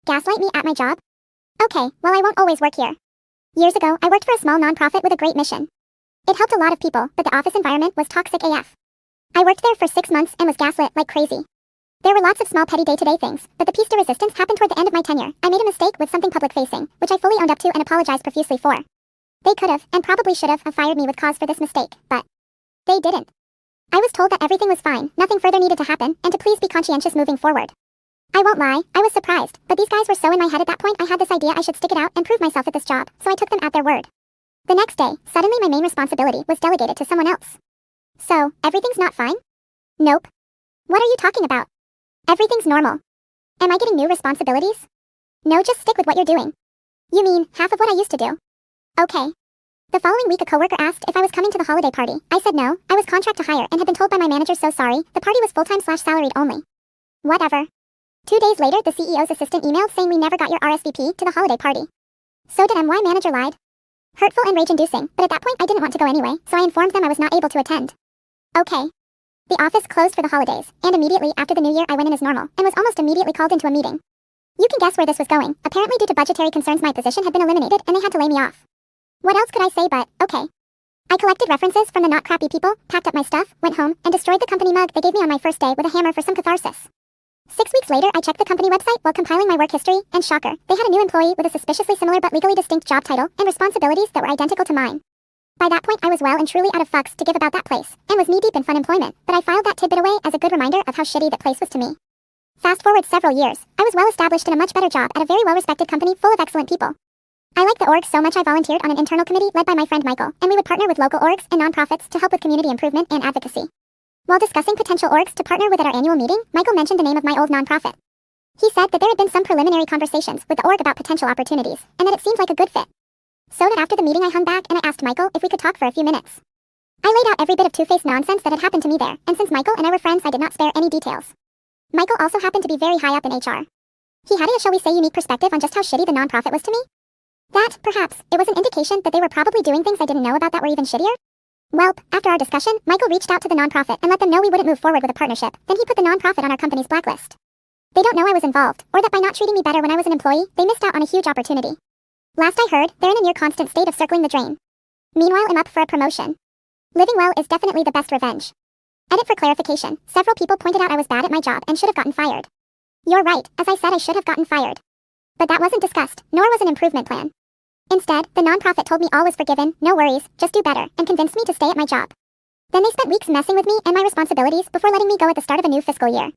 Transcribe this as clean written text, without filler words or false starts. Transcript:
Gaslight me at my job? Okay, well I won't always work here. Years ago, I worked for a small nonprofit with a great mission. It helped a lot of people, but the office environment was toxic AF. I worked there for 6 months and was gaslit like crazy. There were lots of small petty day-to-day things, but the piece de resistance happened toward the end of my tenure. I made a mistake with something public-facing, which I fully owned up to and apologized profusely for. They could have, and probably should have fired me with cause for this mistake, but they didn't. I was told that everything was fine, nothing further needed to happen, and to please be conscientious moving forward. I won't lie, I was surprised, but these guys were so in my head at that point I had this idea I should stick it out and prove myself at this job, so I took them at their word. The next day, suddenly my main responsibility was delegated to someone else. So, everything's not fine? Nope. What are you talking about? Everything's normal. Am I getting new responsibilities? No, just stick with what you're doing. You mean, half of what I used to do? Okay. The following week a coworker asked if I was coming to the holiday party. I said no, I was contract to hire and had been told by my manager so sorry, the party was full-time/salaried only. Whatever. 2 days later the CEO's assistant emailed saying we never got your RSVP to the holiday party. So did my manager lied. Hurtful and rage-inducing, but at that point I didn't want to go anyway, so I informed them I was not able to attend. Okay. The office closed for the holidays, and immediately after the new year I went in as normal, and was almost immediately called into a meeting. You can guess where this was going. Apparently due to budgetary concerns my position had been eliminated and they had to lay me off. What else could I say but, okay. I collected references from the not crappy people, packed up my stuff, went home, and destroyed the company mug they gave me on my first day with a hammer for some catharsis. 6 weeks later I checked the company website while compiling my work history, and shocker, they had a new employee with a suspiciously similar but legally distinct job title and responsibilities that were identical to mine. By that point I was well and truly out of fucks to give about that place, and was knee-deep in fun employment, but I filed that tidbit away as a good reminder of how shitty that place was to me. Fast forward several years, I was well established in a much better job at a very well-respected company full of excellent people. I liked the org so much I volunteered on an internal committee led by my friend Michael, and we would partner with local orgs and nonprofits to help with community improvement and advocacy. While discussing potential orgs to partner with at our annual meeting, Michael mentioned the name of my old nonprofit. He said that there had been some preliminary conversations with the org about potential opportunities, and that it seemed like a good fit. So that after the meeting I hung back and I asked Michael if we could talk for a few minutes. I laid out every bit of two-faced nonsense that had happened to me there, and since Michael and I were friends I did not spare any details. Michael also happened to be very high up in HR. He had a, shall we say, unique perspective on just how shitty the nonprofit was to me. That, perhaps, it was an indication that they were probably doing things I didn't know about that were even shittier. Welp, after our discussion, Michael reached out to the nonprofit and let them know we wouldn't move forward with a partnership, then he put the nonprofit on our company's blacklist. They don't know I was involved, or that by not treating me better when I was an employee, they missed out on a huge opportunity. Last I heard, they're in a near constant state of circling the drain. Meanwhile I'm up for a promotion. Living well is definitely the best revenge. Edit for clarification, several people pointed out I was bad at my job and should have gotten fired. You're right, as I said I should have gotten fired. But that wasn't discussed, nor was an improvement plan. Instead, the nonprofit told me all was forgiven, no worries, just do better, and convinced me to stay at my job. Then they spent weeks messing with me and my responsibilities before letting me go at the start of a new fiscal year.